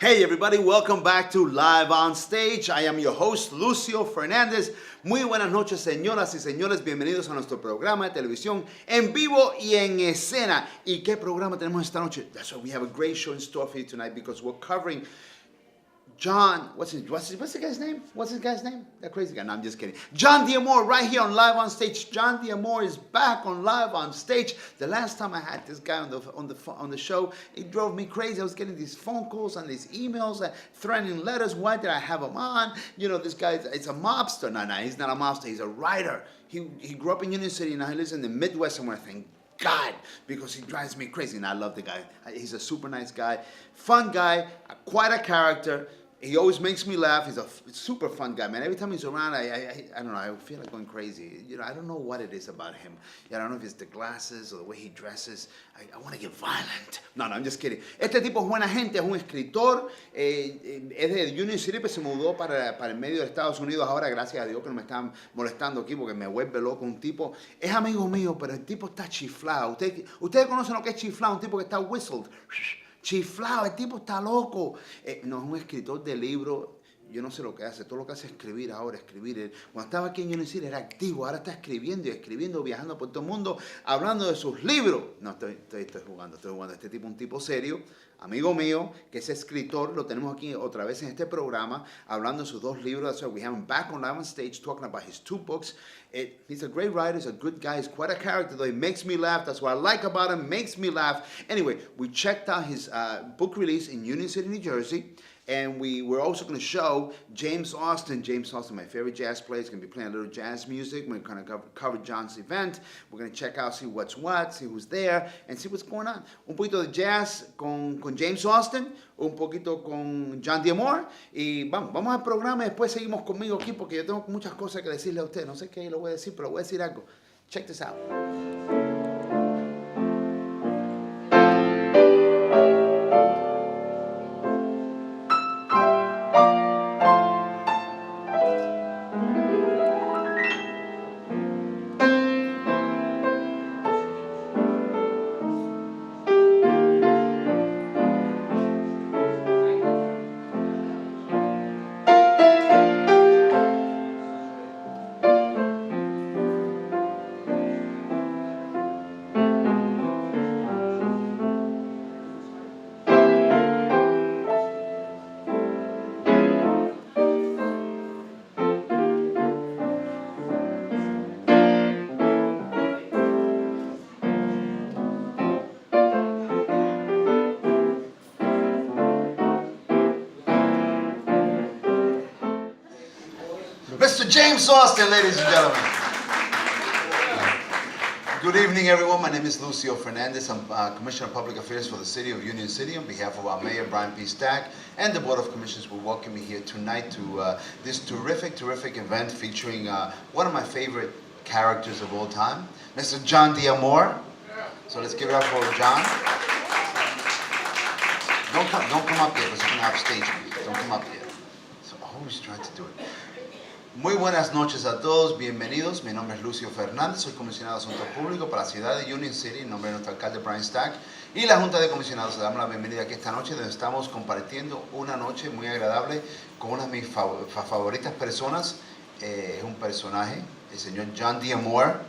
Hey everybody, welcome back to Live on Stage. I am your host, Lucio Fernandez. Muy buenas noches, señoras y señores. Bienvenidos a nuestro programa de televisión en vivo y en escena. ¿Y qué programa tenemos esta noche? That's why we have a great show in store for you tonight because we're covering Jon, what's the guy's name? What's his guy's name? That crazy guy. No, I'm just kidding. Jon D'Amore right here on Live on Stage. Jon D'Amore is back on Live on Stage. The last time I had this guy on the show, it drove me crazy. I was getting these phone calls and these emails, threatening letters. Why did I have him on? You know, this guy is a mobster. No, he's not a mobster. He's a writer. He grew up in Union City. Now he lives in the Midwest somewhere. Thank God, because he drives me crazy. And I love the guy. He's a super nice guy, fun guy, quite a character. He always makes me laugh. He's a super fun guy, man. Every time he's around, I don't know, I feel like going crazy. You know, I don't know what it is about him. I don't know if it's the glasses or the way he dresses. I want to get violent. No, I'm just kidding. Este tipo es buena gente, es un escritor. Es de Union City, pero se mudó para el medio de Estados Unidos. Ahora, gracias a Dios que no me están molestando aquí porque me vuelve loco un tipo. Es amigo mío, pero el tipo está chiflado. Ustedes conocen lo que es chiflado, un tipo que está whistled. Chiflado, el tipo está loco. No es un escritor de libros. Yo no sé lo que hace. Todo lo que hace es escribir ahora, escribir. Cuando estaba aquí en Union City era activo. Ahora está escribiendo y escribiendo, viajando por todo el mundo, hablando de sus libros. No, estoy jugando. Este tipo es un tipo serio, amigo mío, que es escritor. Lo tenemos aquí otra vez en este programa, hablando de sus dos libros. That's why we have him back on Live on Stage, talking about his two books. He's a great writer. He's a good guy. He's quite a character, though. He makes me laugh. That's what I like about him. Makes me laugh. Anyway, we checked out his book release in Union City, New Jersey. And we're also going to show James Austin. James Austin, my favorite jazz player, is going to be playing a little jazz music. We're going to cover Jon's event. We're going to check out, see what's what, see who's there, and see what's going on. Un poquito de jazz con James Austin, un poquito con Jon D'Amore. Y vamos al programa y después seguimos conmigo aquí porque yo tengo muchas cosas que decirle a usted. No sé qué lo voy a decir, pero voy a decir algo. Check this out. Mr. James Austin, ladies and gentlemen. Good evening, everyone. My name is Lucio Fernandez. I'm Commissioner of Public Affairs for the City of Union City. On behalf of our Mayor, Brian P. Stack, and the Board of Commissioners, we welcome you here tonight to this terrific event featuring one of my favorite characters of all time, Mr. Jon D'Amore. So let's give it up for Jon. Don't come up here because you're going to upstage me. Don't come up here. So I always try to do it. Muy buenas noches a todos, bienvenidos. Mi nombre es Lucio Fernandez, soy comisionado de Asuntos Públicos para la ciudad de Union City, en nombre de nuestro alcalde Brian Stack y la Junta de Comisionados. Le damos la bienvenida aquí esta noche, donde estamos compartiendo una noche muy agradable con una de mis favoritas personas. Es un personaje, el señor Jon D'Amore.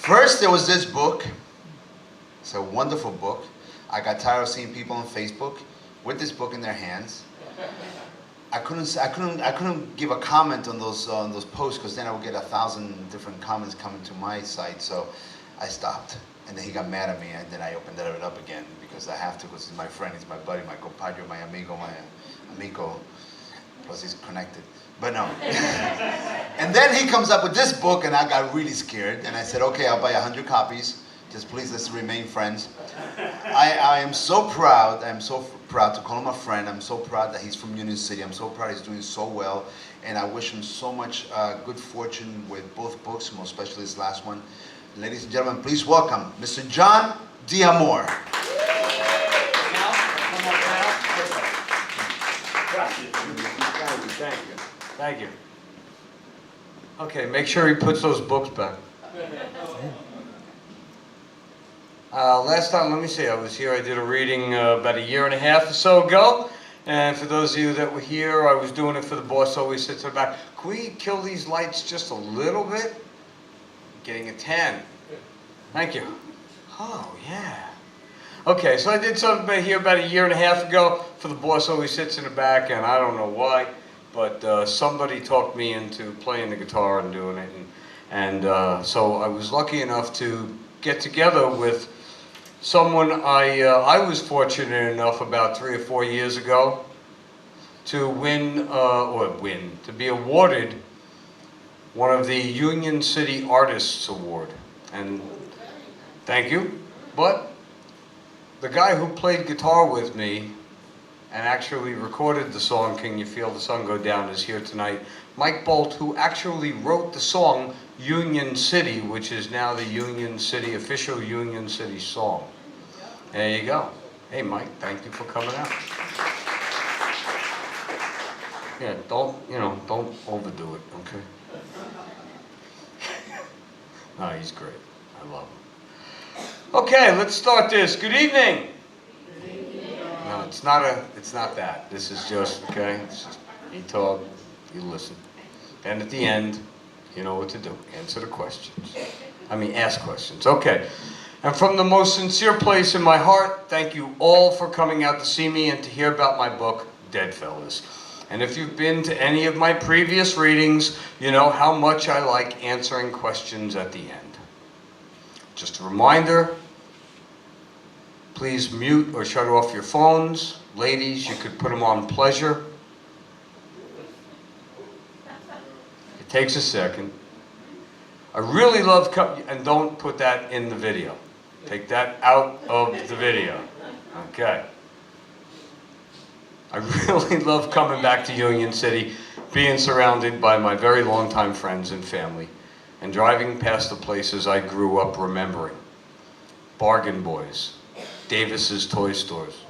First, there was this book. It's a wonderful book. I got tired of seeing people on Facebook with this book in their hands. I couldn't give a comment on those posts because then I would get 1,000 different comments coming to my site. So I stopped, and then he got mad at me, and then I opened it up again because I have to, because he's my friend, he's my buddy, my compadre, my amigo, plus he's connected. But no. And then he comes up with this book, and I got really scared, and I said, okay, I'll buy 100 copies. Just please, let's remain friends. I am so proud. I am so proud to call him a friend. I'm so proud that he's from Union City. I'm so proud he's doing so well. And I wish him so much good fortune with both books, most especially this last one. Ladies and gentlemen, please welcome Mr. Jon D'Amore. Thank you. Okay, make sure he puts those books back. Last time, let me see, I was here, I did a reading about a year and a half or so ago. And for those of you that were here, I was doing it for the boss always sits in the back. Can we kill these lights just a little bit? Getting a 10. Thank you. Oh, yeah. Okay, so I did something here about a year and a half ago for the boss always sits in the back, and I don't know why, but somebody talked me into playing the guitar and doing it. And so I was lucky enough to get together with someone I was fortunate enough about 3 or 4 years ago to to be awarded one of the Union City Artists Award. And thank you. But the guy who played guitar with me and actually recorded the song Can You Feel the Sun Go Down is here tonight. Mike Bolt, who actually wrote the song Union City, which is now the official Union City song. There you go. Hey Mike, thank you for coming out. Yeah, don't overdo it, okay? No, he's great. I love him. Okay, let's start this. Good evening. Good evening. No, it's not that. This is just, okay? It's just, you talk, you listen. And at the end, you know what to do. Answer the questions. Ask questions. Okay. And from the most sincere place in my heart, thank you all for coming out to see me and to hear about my book, Deadfellas. And if you've been to any of my previous readings, you know how much I like answering questions at the end. Just a reminder, please mute or shut off your phones. Ladies, you could put them on pleasure. It takes a second. I really love, and don't put that in the video. Take that out of the video. Okay. I really love coming back to Union City, being surrounded by my very longtime friends and family, and driving past the places I grew up remembering. Bargain Boys, Davis's Toy Stores,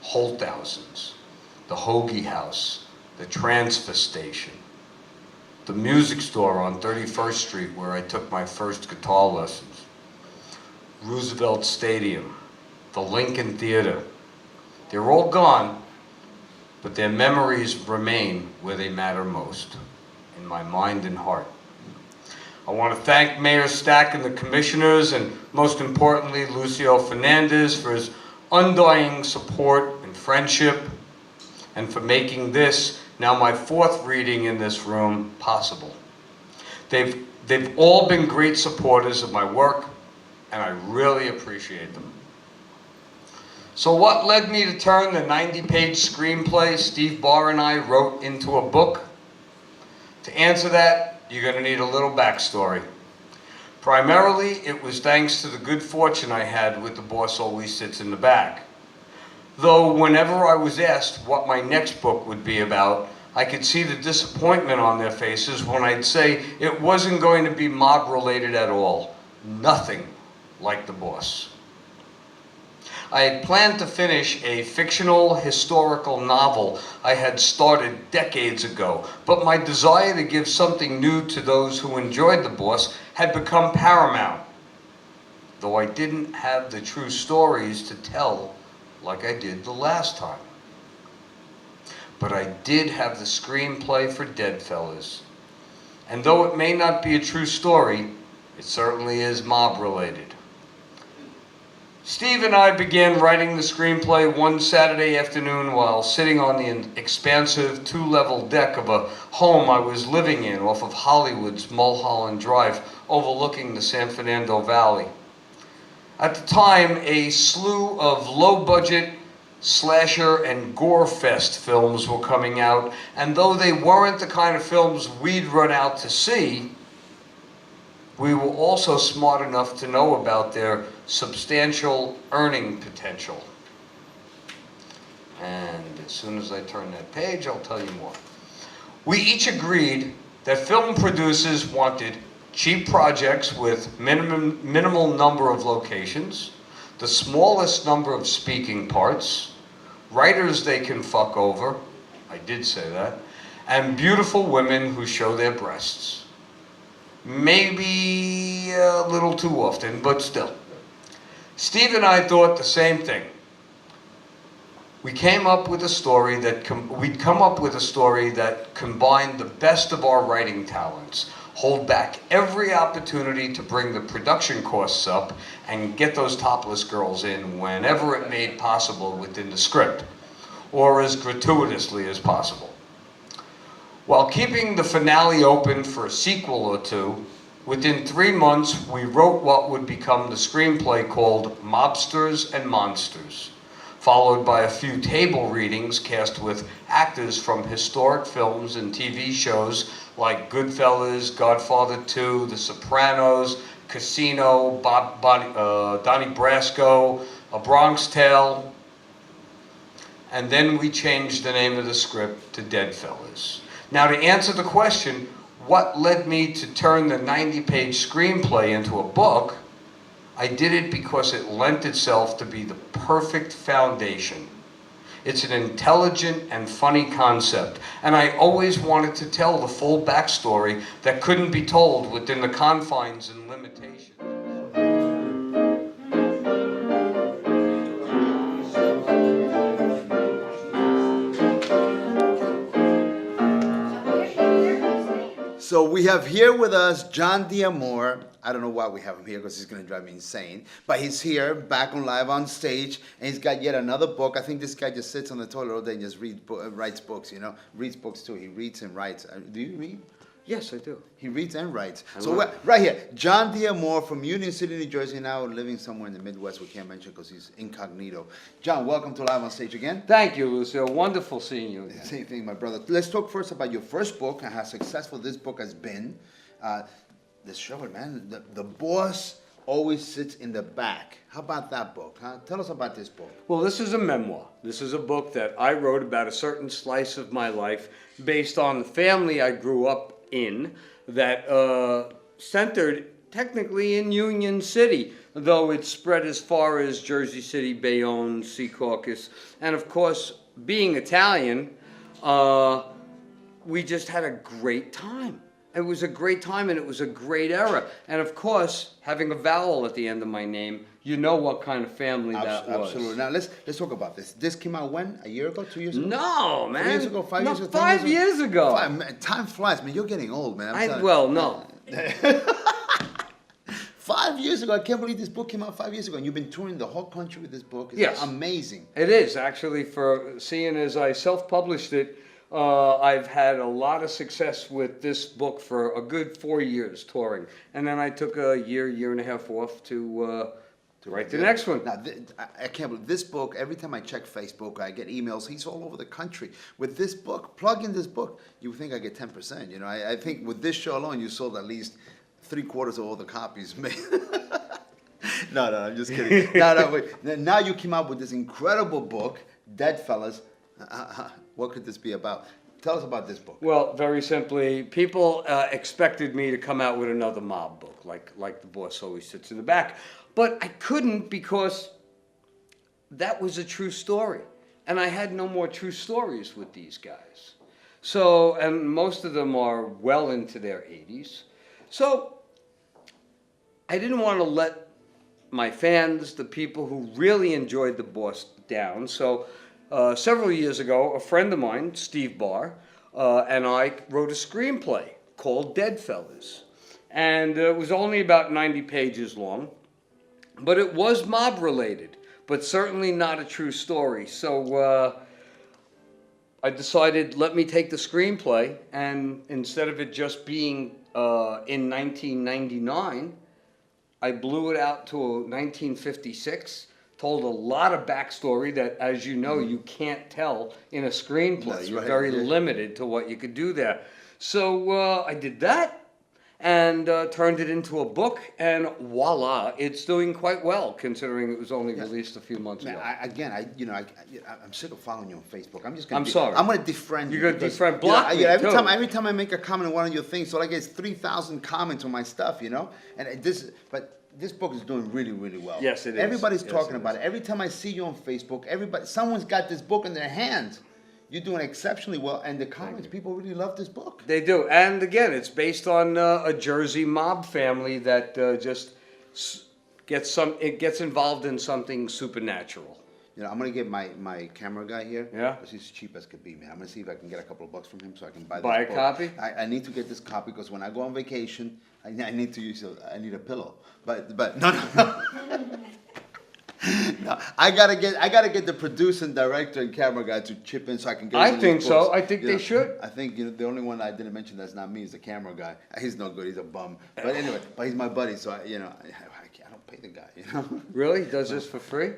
Holthausen's, the Hoagie House, the Transfer Station, the music store on 31st Street where I took my first guitar lessons, Roosevelt Stadium, the Lincoln Theater. They're all gone, but their memories remain where they matter most, in my mind and heart. I want to thank Mayor Stack and the commissioners, and most importantly, Lucio Fernandez, for his undying support and friendship, and for making this, now my 4th reading in this room, possible. They've all been great supporters of my work, and I really appreciate them. So what led me to turn the 90-page screenplay Steve Barr and I wrote into a book? To answer that, you're going to need a little backstory. Primarily, it was thanks to the good fortune I had with The Boss Always Sits in the Back. Though whenever I was asked what my next book would be about, I could see the disappointment on their faces when I'd say it wasn't going to be mob-related at all. Nothing like The Boss. I had planned to finish a fictional historical novel I had started decades ago, but my desire to give something new to those who enjoyed The Boss had become paramount, though I didn't have the true stories to tell like I did the last time. But I did have the screenplay for Deadfellas, and though it may not be a true story, it certainly is mob-related. Steve and I began writing the screenplay one Saturday afternoon while sitting on the expansive 2-level deck of a home I was living in off of Hollywood's Mulholland Drive, overlooking the San Fernando Valley. At the time, a slew of low-budget slasher and gore fest films were coming out, and though they weren't the kind of films we'd run out to see, we were also smart enough to know about their substantial earning potential. And as soon as I turn that page, I'll tell you more. We each agreed that film producers wanted cheap projects with minimal number of locations, the smallest number of speaking parts, writers they can fuck over, I did say that, and beautiful women who show their breasts. Maybe a little too often, but still. Steve and I thought the same thing. We came up with a story that combined the best of our writing talents, hold back every opportunity to bring the production costs up, and get those topless girls in whenever it made possible within the script, or as gratuitously as possible. While keeping the finale open for a sequel or two, within 3 months we wrote what would become the screenplay called Mobsters and Monsters, followed by a few table readings cast with actors from historic films and TV shows like Goodfellas, Godfather 2, The Sopranos, Casino, Donnie Brasco, A Bronx Tale, and then we changed the name of the script to Deadfellas. Now, to answer the question, what led me to turn the 90-page screenplay into a book, I did it because it lent itself to be the perfect foundation. It's an intelligent and funny concept, and I always wanted to tell the full backstory that couldn't be told within the confines and limitations. So we have here with us Jon D'Amore. I don't know why we have him here because he's going to drive me insane. But he's here, back on Live on Stage, and he's got yet another book. I think this guy just sits on the toilet all day and just writes books, you know. Reads books too. He reads and writes. Do you read? Yes, I do. He reads and writes. So right here, Jon D'Amore from Union City, New Jersey, now living somewhere in the Midwest we can't mention because he's incognito. Jon, welcome to Live on Stage again. Thank you, Lucio. Wonderful seeing you again. Same thing, my brother. Let's talk first about your first book and how successful this book has been. This show, man, the boss always sits in the back. How about that book, huh? Tell us about this book. Well, this is a memoir. This is a book that I wrote about a certain slice of my life based on the family I grew up in that centered technically in Union City, though it spread as far as Jersey City, Bayonne, Secaucus, and of course, being Italian, we just had a great time. It was a great time and it was a great era. And of course, having a vowel at the end of my name, you know what kind of family that was. Absolutely. Now let's talk about this. This came out when? A year ago? 2 years ago? No, man. 3 years ago? 5 years ago? 5 years ago. Time flies, man. You're getting old, man. No. 5 years ago. I can't believe this book came out 5 years ago. And you've been touring the whole country with this book. It's yes. Amazing. It is, actually, for seeing as I self-published it. I've had a lot of success with this book for a good 4 years touring. And then I took a year and a half off to write the next one. Now, I can't believe this book. Every time I check Facebook, I get emails. He's all over the country. With this book, plug in this book, you think I get 10%. You know, I think with this show alone, you sold at least 3/4 of all the copies made. No, I'm just kidding. Wait. Now you came out with this incredible book, Deadfellas. What could this be about? Tell us about this book. Well, very simply, people expected me to come out with another mob book, like the boss always sits in the back. But I couldn't because that was a true story. And I had no more true stories with these guys. So, and most of them are well into their 80s. So, I didn't want to let my fans, the people who really enjoyed the boss, down. So, several years ago, a friend of mine, Steve Barr, and I wrote a screenplay called Deadfellas. And it was only about 90 pages long, but it was mob-related, but certainly not a true story. So I decided, let me take the screenplay, and instead of it just being in 1999, I blew it out to 1956. Told a lot of backstory that, as you know, you can't tell in a screenplay. That's You're right, very yeah. limited to what you could do there. So I did that and turned it into a book, and voila, it's doing quite well, considering it was only released a few months ago. I'm sick of following you on Facebook. I'm sorry. I'm going to defriend you. You're going to defriend, You know, block me, every too. every time I make a comment on one of your things, so I get 3,000 comments on my stuff, you know? And this book is doing really, really well. Yes, it is. Everybody's Yes, talking it about is. it. Every time I see you on Facebook, someone's got this book in their hands. You're doing exceptionally well, and the comments, people really love this book. They do. And again, it's based on a Jersey mob family that just it gets involved in something supernatural. You know, I'm gonna get my camera guy here. Yeah. Because he's cheap as could be, man. I'm gonna see if I can get a couple of bucks from him so I can buy Buy this a book. copy? I need to get this copy because when I go on vacation, I need to use I need a pillow. But no. No, I gotta get the producer and director and camera guy to chip in so I can get. I one of think these so. books. I think You they know, should. I think the only one I didn't mention that's not me is the camera guy. He's no good. He's a bum. But anyway, but he's my buddy, so I don't pay the guy. You know. Really? He does this for free?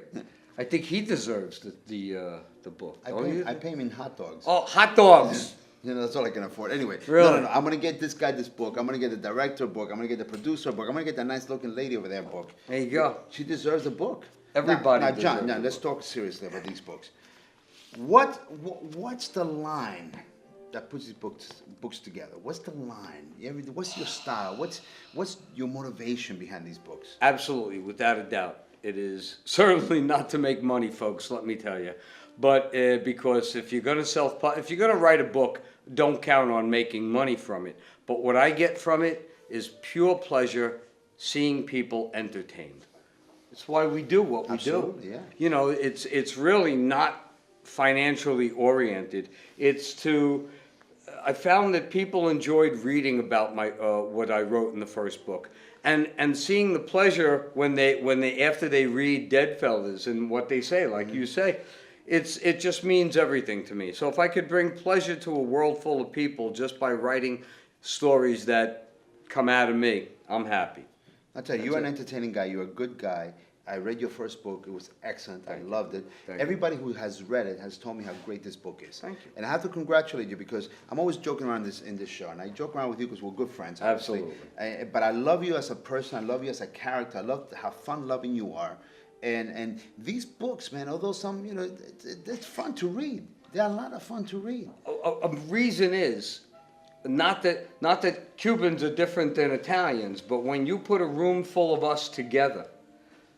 I think he deserves the book. I pay him in hot dogs. Oh, hot dogs. You know, that's all I can afford. Anyway, Really? no. I'm gonna get this guy this book. I'm gonna get the director book. I'm gonna get the producer book. I'm gonna get that nice looking lady over there book. There you go. She deserves a book. Everybody Now, deserves John, a now book. let's talk seriously about these books. What's the line that puts these books together? What's the line? What's your style? What's your motivation behind these books? Absolutely, without a doubt. It is certainly not to make money, folks, let me tell you. But because if you're going to write a book, don't count on making money from it. But what I get from it is pure pleasure seeing people entertained. It's why we do what we Absolutely, do. yeah. You know, it's really not financially oriented. It's to I found that people enjoyed reading about my what I wrote in the first book, and seeing the pleasure when they after they read Deadfellas and what they say, like you say, it just means everything to me. So if I could bring pleasure to a world full of people just by writing stories that come out of me, I'm happy. I'll tell you, you're an entertaining guy. You're a good guy. I read your first book. It was excellent. I loved it. Thank you. Everybody who has read it has told me how great this book is. Thank you. And I have to congratulate you because I'm always joking around in this show, and I joke around with you because we're good friends. Obviously. Absolutely. But I love you as a person. I love you as a character. I love how fun-loving you are. And these books, man, although some, it's fun to read. They're a lot of fun to read. A reason is not that Cubans are different than Italians, but when you put a room full of us together,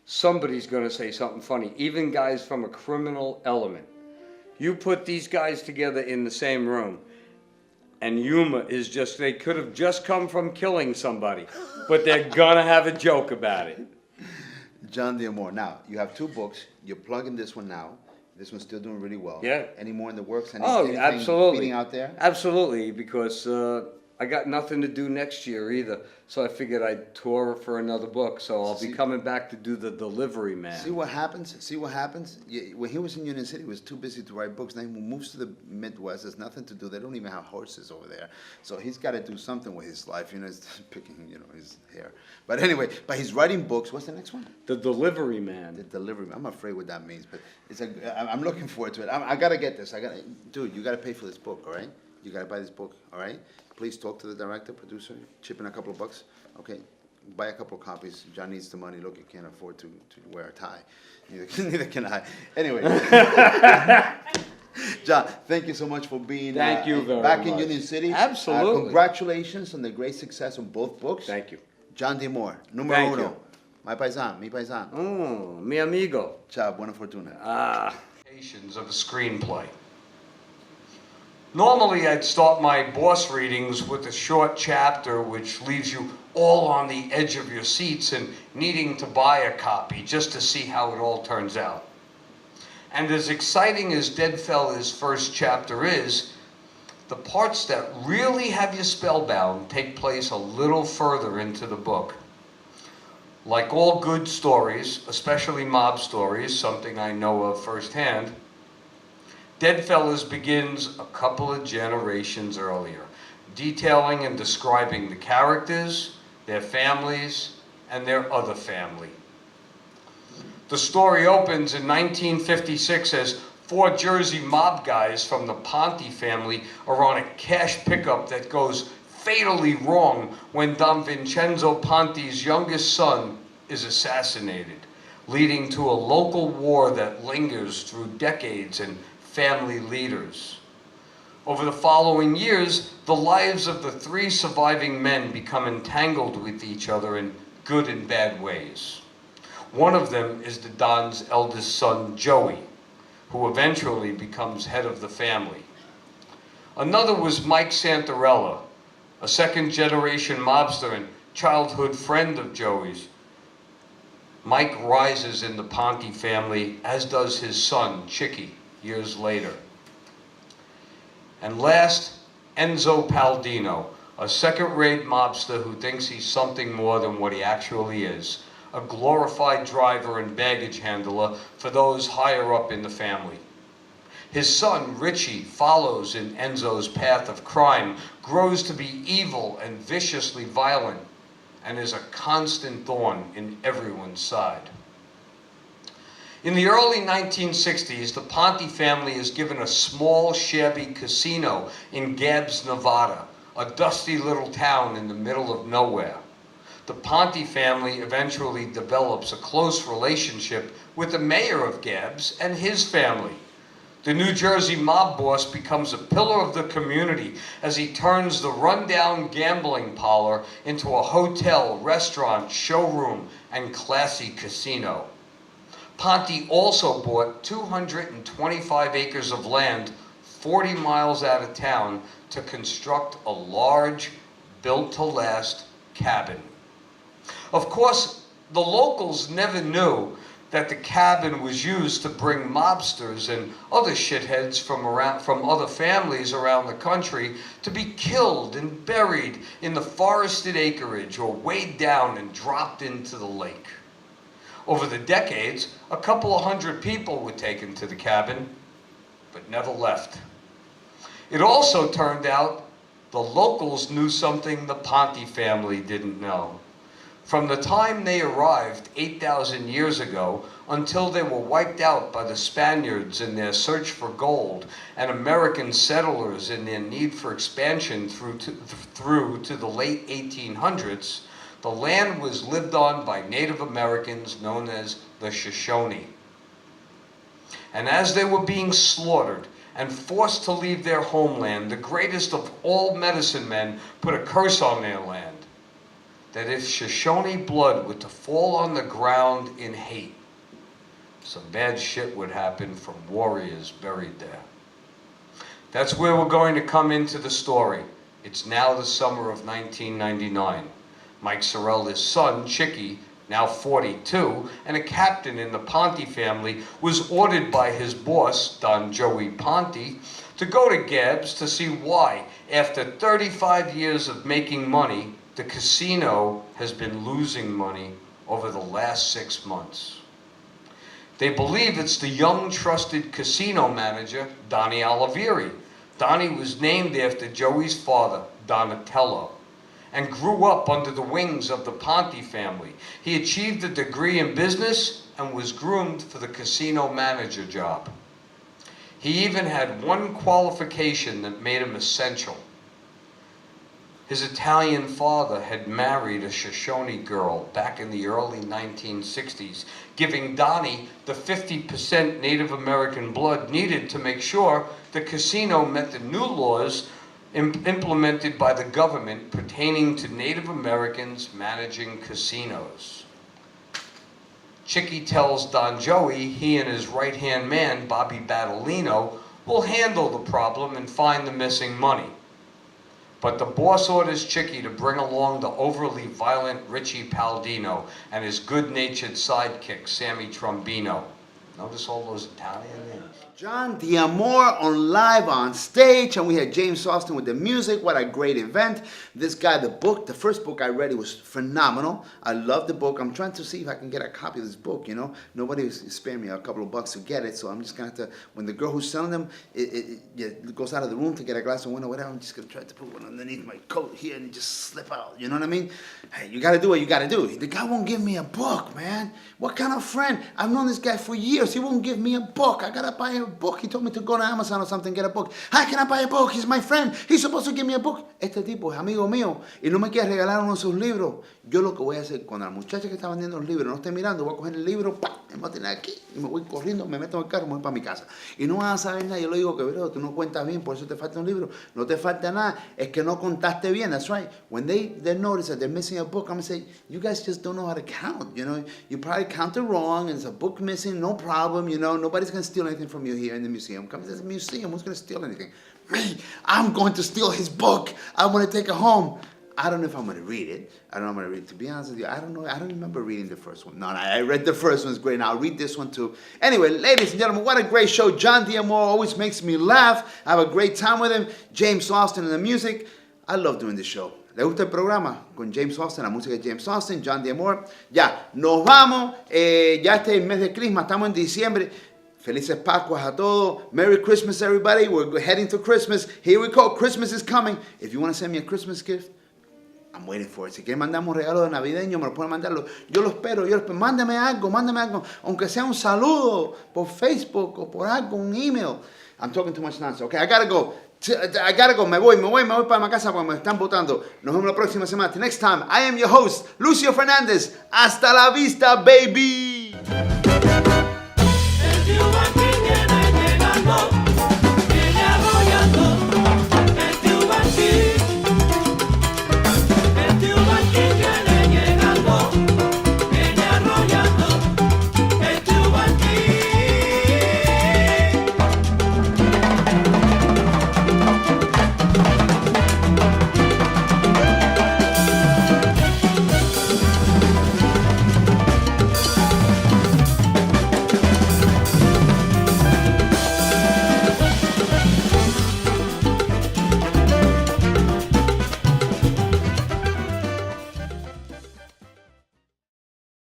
somebody's going to say something funny, even guys from a criminal element. You put these guys together in the same room, and humor is just, they could have just come from killing somebody, but they're going to have a joke about it. Jon D'Amore. Now, you have two books. You're plugging this one now. This one's still doing really well. Yeah. Any more in the works? Anything Absolutely. beating out there? Absolutely, because I got nothing to do next year either. So I figured I'd tour for another book. So I'll be coming back to do The Delivery Man. See what happens? When he was in Union City, he was too busy to write books. Now he moves to the Midwest. There's nothing to do. They don't even have horses over there. So he's got to do something with his life. He's picking, his hair. But anyway, he's writing books. What's the next one? The Delivery Man. The Delivery Man. I'm afraid what that means, but I'm looking forward to it. I got to get this. Dude, you got to pay for this book, all right? You got to buy this book, all right? Please talk to the director, producer, chip in a couple of bucks. Okay, buy a couple of copies. John needs the money. Look, you can't afford to wear a tie. Neither can I. Anyway. John, thank you so much for being Thank you very back in much. Union City. Absolutely. Congratulations on the great success of both books. Thank you. Jon D'Amore, numero Thank uno. you. Mi paisano. Mi amigo. Ciao, buona fortuna. Of a screenplay. Normally, I'd start my boss readings with a short chapter which leaves you all on the edge of your seats and needing to buy a copy just to see how it all turns out. And as exciting as Deadfellas' first chapter is, the parts that really have you spellbound take place a little further into the book. Like all good stories, especially mob stories, something I know of firsthand, Deadfellas begins a couple of generations earlier, detailing and describing the characters, their families, and their other family. The story opens in 1956 as four Jersey mob guys from the Ponte family are on a cash pickup that goes fatally wrong when Don Vincenzo Ponte's youngest son is assassinated, leading to a local war that lingers through decades and family leaders. Over the following years, the lives of the three surviving men become entangled with each other in good and bad ways. One of them is the Don's eldest son, Joey, who eventually becomes head of the family. Another was Mike Santarella, a second-generation mobster and childhood friend of Joey's, Mike rises in the Ponte family, as does his son, Chicky, years later. And last, Enzo Paldino, a second-rate mobster who thinks he's something more than what he actually is, a glorified driver and baggage handler for those higher up in the family. His son, Richie, follows in Enzo's path of crime, grows to be evil and viciously violent, and is a constant thorn in everyone's side. In the early 1960s, the Ponte family is given a small, shabby casino in Gabbs, Nevada, a dusty little town in the middle of nowhere. The Ponte family eventually develops a close relationship with the mayor of Gabbs and his family. The New Jersey mob boss becomes a pillar of the community as he turns the rundown gambling parlor into a hotel, restaurant, showroom, and classy casino. Ponte also bought 225 acres of land 40 miles out of town to construct a large, built-to-last cabin. Of course, the locals never knew that the cabin was used to bring mobsters and other shitheads from other families around the country to be killed and buried in the forested acreage or weighed down and dropped into the lake. Over the decades, a couple of hundred people were taken to the cabin, but never left. It also turned out the locals knew something the Ponte family didn't know. From the time they arrived 8,000 years ago until they were wiped out by the Spaniards in their search for gold and American settlers in their need for expansion through to the late 1800s, the land was lived on by Native Americans known as the Shoshone. And as they were being slaughtered and forced to leave their homeland, the greatest of all medicine men put a curse on their land, that if Shoshone blood were to fall on the ground in hate, some bad shit would happen from warriors buried there. That's where we're going to come into the story. It's now the summer of 1999. Mike Sorrell's son, Chicky, now 42, and a captain in the Ponte family, was ordered by his boss, Don Joey Ponte, to go to Gabbs to see why, after 35 years of making money, the casino has been losing money over the last 6 months. They believe it's the young, trusted casino manager, Donnie Olivieri. Donnie was named after Joey's father, Donatello, and grew up under the wings of the Ponte family. He achieved a degree in business and was groomed for the casino manager job. He even had one qualification that made him essential. His Italian father had married a Shoshone girl back in the early 1960s, giving Donnie the 50% Native American blood needed to make sure the casino met the new laws implemented by the government pertaining to Native Americans managing casinos. Chicky tells Don Joey he and his right-hand man, Bobby Battolino, will handle the problem and find the missing money. But the boss orders Chicky to bring along the overly violent Richie Paldino and his good-natured sidekick, Sammy Trombino. Notice all those Italian names. Jon D'Amore on Live on Stage, and we had James Austin with the music. What a great event. This guy, the first book I read, it was phenomenal. I love the book. I'm trying to see if I can get a copy of this book, you know. Nobody spared me a couple of bucks to get it, so I'm just going to have to, when the girl who's selling them it goes out of the room to get a glass of wine or whatever, I'm just going to try to put one underneath my coat here and just slip out, you know what I mean? Hey, you got to do what you got to do. The guy won't give me a book, man. What kind of friend? I've known this guy for years. He won't give me a book. I got to buy a book. He told me to go to Amazon or something, get a book. How can I buy a book? He's my friend. He's supposed to give me a book. Este tipo es amigo mío y no me quiere regalar uno de sus libros. Yo lo que voy a hacer cuando la muchacha que está vendiendo los libros no esté mirando, voy a coger el libro, ¡pam!, me voy a tener aquí y me voy corriendo, me meto en el carro y me voy para mi casa. Y no vas a saber nada. Yo le digo que, bro, tú no cuentas bien, por eso te falta un libro. No te falta nada. Es que no contaste bien. That's right. When they notice that they're missing a book, I'm going to say, you guys just don't know how to count. You know, you probably counted wrong and it's a book missing, no problem. You know, nobody's going to steal anything from you here in the museum. Come to the museum, who's going to steal anything? Me, I'm going to steal his book. I want to take it home. I don't know if I'm going to read it. I don't know if I'm going to read it. To be honest with you, I don't know. I don't remember reading the first one. No, I read the first one. It's great. And I'll read this one too. Anyway, ladies and gentlemen, what a great show. Jon D'Amore always makes me laugh. I have a great time with him. James Austin and the music. I love doing this show. ¿Le gusta el programa? Con James Austin, la música de James Austin, Jon D'Amore. Ya, nos vamos. Ya este es el mes de Christmas. Estamos en diciembre. Felices Pascuas a todos. Merry Christmas, everybody. We're heading to Christmas. Here we go. Christmas is coming. If you want to send me a Christmas gift, I'm waiting for it. Si quieren mandarme un regalo de navideño, me lo pueden mandar. Yo lo espero. Mándame algo. Aunque sea un saludo por Facebook o por algo, un email. I'm talking too much nonsense. Okay, I gotta go. Me voy para mi casa porque me están votando. Nos vemos la próxima semana. Till next time, I am your host, Lucio Fernandez. Hasta la vista, baby.